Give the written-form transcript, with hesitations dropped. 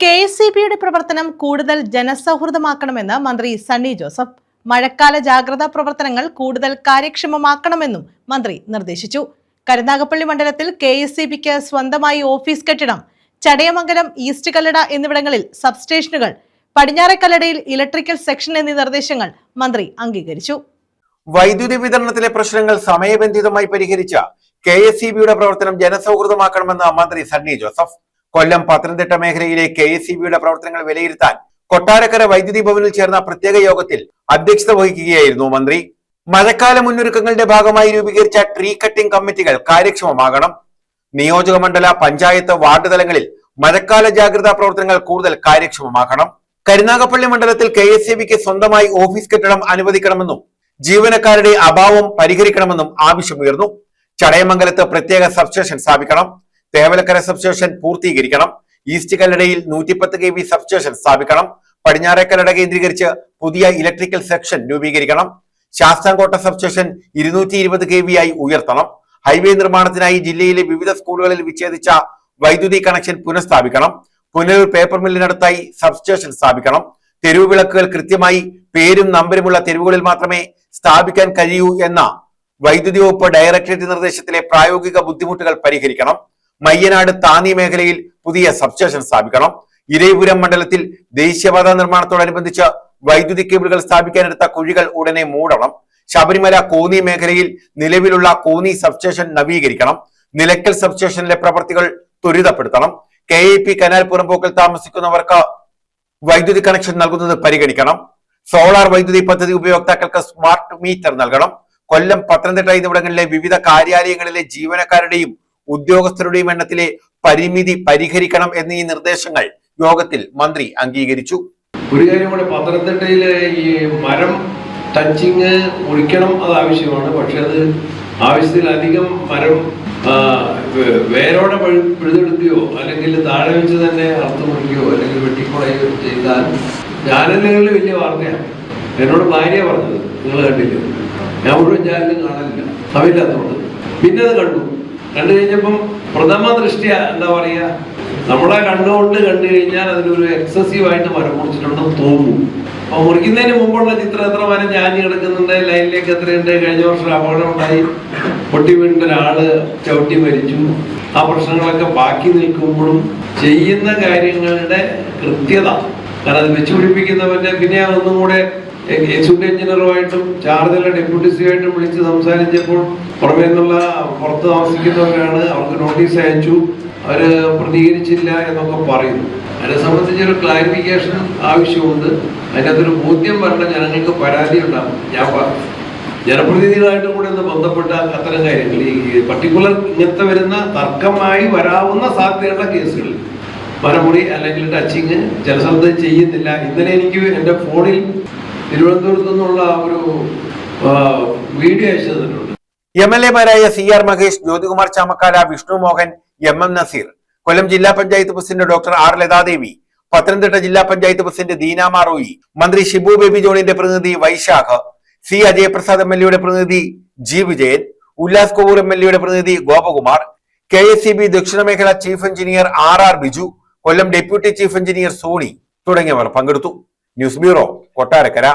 KSEBയുടെ പ്രവർത്തനം കൂടുതൽ ജനസൗഹൃദമാക്കണമെന്ന് മന്ത്രി സണ്ണി ജോസഫ്. മഴക്കാല ജാഗ്രതാ പ്രവർത്തനങ്ങൾ കൂടുതൽ കാര്യക്ഷമമാക്കണമെന്നും മന്ത്രി നിർദ്ദേശിച്ചു. കരുനാഗപ്പള്ളി മണ്ഡലത്തിൽ KSEBയ്ക്ക് സ്വന്തമായി ഓഫീസ് കെട്ടിടം, ചടയമംഗലം, ഈസ്റ്റ് കല്ലട എന്നിവിടങ്ങളിൽ സബ്സ്റ്റേഷനുകൾ, പടിഞ്ഞാറെ കല്ലടയിൽ ഇലക്ട്രിക്കൽ സെക്ഷൻ എന്നീ നിർദ്ദേശങ്ങൾ മന്ത്രി അംഗീകരിച്ചു. വൈദ്യുതി വിതരണത്തിലെ പ്രശ്നങ്ങൾ സമയബന്ധിതമായി പരിഹരിച്ച KSEBയുടെ പ്രവർത്തനം ജനസൗഹൃദമാക്കണമെന്ന് മന്ത്രി സണ്ണി ജോസഫ്. കൊല്ലം, പത്തനംതിട്ട മേഖലയിലെ KSEBയുടെ പ്രവർത്തനങ്ങൾ വിലയിരുത്താൻ കൊട്ടാരക്കര വൈദ്യുതി ഭവനിൽ ചേർന്ന പ്രത്യേക യോഗത്തിൽ അധ്യക്ഷത വഹിക്കുകയായിരുന്നു മന്ത്രി. മഴക്കാല മുന്നൊരുക്കങ്ങളുടെ ഭാഗമായി രൂപീകരിച്ച ട്രീ കട്ടിംഗ് കമ്മിറ്റികൾ കാര്യക്ഷമമാകണം. നിയോജക മണ്ഡല, പഞ്ചായത്ത്, വാർഡ് തലങ്ങളിൽ മഴക്കാല ജാഗ്രതാ പ്രവർത്തനങ്ങൾ കൂടുതൽ കാര്യക്ഷമമാക്കണം. കരുനാഗപ്പള്ളി മണ്ഡലത്തിൽ KSEBയ്ക്ക് സ്വന്തമായി ഓഫീസ് കെട്ടിടം അനുവദിക്കണമെന്നും ജീവനക്കാരുടെ അഭാവം പരിഹരിക്കണമെന്നും ആവശ്യമുയർന്നു. ചടയമംഗലത്ത് പ്രത്യേക സബ്സ്റ്റേഷൻ സ്ഥാപിക്കണം. തേവലക്കര സബ്സ്റ്റേഷൻ പൂർത്തീകരിക്കണം. ഈസ്റ്റ് കല്ലടയിൽ 110 kV സബ്സ്റ്റേഷൻ സ്ഥാപിക്കണം. പടിഞ്ഞാറെ കല്ലട കേന്ദ്രീകരിച്ച് പുതിയ ഇലക്ട്രിക്കൽ സെക്ഷൻ രൂപീകരിക്കണം. ശാസ്താംകോട്ട സബ്സ്റ്റേഷൻ 220 kV ആയി ഉയർത്തണം. ഹൈവേ നിർമ്മാണത്തിനായി ജില്ലയിലെ വിവിധ സ്കൂളുകളിൽ വിച്ഛേദിച്ച വൈദ്യുതി കണക്ഷൻ പുനഃസ്ഥാപിക്കണം. പുനലൂർ പേപ്പർ മില്ലിനടുത്തായി സബ്സ്റ്റേഷൻ സ്ഥാപിക്കണം. തെരുവ് വിളക്കുകൾ കൃത്യമായി പേരും നമ്പരുമുള്ള തെരുവുകളിൽ മാത്രമേ സ്ഥാപിക്കാൻ കഴിയൂ എന്ന വൈദ്യുതി വകുപ്പ് ഡയറക്ടറേറ്റ് നിർദ്ദേശത്തിലെ പ്രായോഗിക ബുദ്ധിമുട്ടുകൾ പരിഹരിക്കണം. മയ്യനാട്, താന്നി മേഖലയിൽ പുതിയ സബ്സ്റ്റേഷൻ സ്ഥാപിക്കണം. ഇരവിപുരം മണ്ഡലത്തിൽ ദേശീയപാത നിർമ്മാണത്തോടനുബന്ധിച്ച് വൈദ്യുതി കേബിളുകൾ സ്ഥാപിക്കാനെടുത്ത കുഴികൾ ഉടനെ മൂടണം. ശബരിമല, കോന്നി മേഖലയിൽ നിലവിലുള്ള കോന്നി സബ്സ്റ്റേഷൻ നവീകരിക്കണം. നിലയ്ക്കൽ സബ്സ്റ്റേഷനിലെ പ്രവൃത്തികൾ ത്വരിതപ്പെടുത്തണം. KIP കനാൽ പുറമ്പോക്കിൽ താമസിക്കുന്നവർക്ക് വൈദ്യുതി കണക്ഷൻ നൽകുന്നത് പരിഗണിക്കണം. സോളാർ വൈദ്യുതി പദ്ധതി ഉപയോക്താക്കൾക്ക് സ്മാർട്ട് മീറ്റർ നൽകണം. കൊല്ലം, പത്തനംതിട്ട എന്നിവിടങ്ങളിലെ വിവിധ കാര്യാലയങ്ങളിലെ ജീവനക്കാരുടെയും ഉദ്യോഗസ്ഥരുടെയും എണ്ണത്തിലെ പരിമിതി പരിഹരിക്കണം എന്നീ നിർദ്ദേശങ്ങൾ യോഗത്തിൽ മന്ത്രി അംഗീകരിച്ചു. ഒരു കാര്യം കൂടെ, പത്തനംതിട്ടയിലെ ഈ മരം ടച്ചിങ് ഒഴിക്കണം, അത് ആവശ്യമാണ്. പക്ഷെ അത് ആവശ്യത്തിലധികം മരം വേരോടെ പിഴുതെടുക്കുകയോ അല്ലെങ്കിൽ താഴെ വെച്ച് തന്നെ അറുത്ത് മുറിക്കുകയോ അല്ലെങ്കിൽ വെട്ടിക്കുളയോ ചെയ്താൽ ചാനലുകളിൽ വലിയ വാർത്തയാണ്. എന്നോട് ഭാര്യ പറഞ്ഞത്, നിങ്ങൾ കണ്ടില്ല, ഞാൻ മുഴുവൻ ചാനലും കാണലില്ല, അവയില്ലാത്തതുകൊണ്ട്. പിന്നെ അത് കണ്ടു കഴിഞ്ഞപ്പം പ്രഥമ ദൃഷ്ടിയ എന്താ പറയുക, നമ്മളെ കണ്ണുകൊണ്ട് കണ്ടു കഴിഞ്ഞാൽ അതിലൊരു എക്സസീവായിട്ട് മരം മുറിച്ചിട്ടുണ്ടെന്ന് തോന്നും. അപ്പൊ മുറിക്കുന്നതിന് മുമ്പുള്ള ചിത്രം എത്ര മരം ചാഞ്ഞ് കിടക്കുന്നുണ്ട്, ലൈനിലേക്ക് എത്രയുണ്ട്, കഴിഞ്ഞ വർഷം അപകടം ഉണ്ടായി, പൊട്ടി വീണ്ട ഒരാള് ചവിട്ടി മരിച്ചു. ആ പ്രശ്നങ്ങളൊക്കെ ബാക്കി നിൽക്കുമ്പോഴും ചെയ്യുന്ന കാര്യങ്ങളുടെ കൃത്യത, കാരണം അത് വെച്ചുപിടിപ്പിക്കുന്നവന്റെ പിന്നെ ഒന്നും കൂടെ എക്സിക്യൂട്ടീവ് എഞ്ചിനീയറുമായിട്ടും ചാർജുള്ള ഡെപ്യൂട്ടി സിയായിട്ടും വിളിച്ച് സംസാരിച്ചപ്പോൾ പുറമേ നിന്നുള്ള പുറത്ത് താമസിക്കുന്നവരാണ്, അവർക്ക് നോട്ടീസ് അയച്ചു, അവര് പ്രതികരിച്ചില്ല എന്നൊക്കെ പറയുന്നു. അതിനെ സംബന്ധിച്ചൊരു ക്ലാരിഫിക്കേഷൻ ആവശ്യമുണ്ട്. അതിനകത്തൊരു ബോധ്യം വരണം, ജനങ്ങൾക്ക് പരാതി ഉണ്ടാകും. ഞാൻ ജനപ്രതിനിധികളായിട്ടും കൂടെ ഒന്ന് ബന്ധപ്പെട്ട അത്തരം കാര്യങ്ങൾ, ഈ പർട്ടിക്കുലർ ഇങ്ങനത്തെ വരുന്ന തർക്കമായി വരാവുന്ന സാധ്യതയുള്ള കേസുകളിൽ മരമുറി അല്ലെങ്കിൽ ടച്ചിങ് ചില സ്ഥലത്ത് ചെയ്യുന്നില്ല. ഇന്നലെ എനിക്ക് എൻ്റെ ഫോണിൽ തിരുവനന്തപുരത്തു നിന്നുള്ള ഒരു വീഡിയോ അയച്ചു തന്നിട്ടുണ്ട്. MLA-മാരായ CR മഹേഷ്, ജ്യോതികുമാർ ചാമക്കാല, വിഷ്ണു മോഹൻ, MM നസീർ, കൊല്ലം ജില്ലാ panchayat president doctor R Lathadevi, Pathanamthitta ജില്ലാ പഞ്ചായത്ത് പ്രസിഡന്റ് ദീന മാറോയി, മന്ത്രി ഷിബു ബേബി ജോണിന്റെ പ്രതിനിധി വൈശാഖ്, C അജയപ്രസാദ് MLA-യുടെ പ്രതിനിധി G വിജയൻ, ഉല്ലാസ് കോവൂർ MLA-യുടെ പ്രതിനിധി ഗോപകുമാർ, KSEB ദക്ഷിണ മേഖല ചീഫ് എഞ്ചിനീയർ RR ബിജു, കൊല്ലം ഡെപ്യൂട്ടി ചീഫ് എഞ്ചിനീയർ സോണി തുടങ്ങിയവർ പങ്കെടുത്തു. News bureau, Kottarakkara.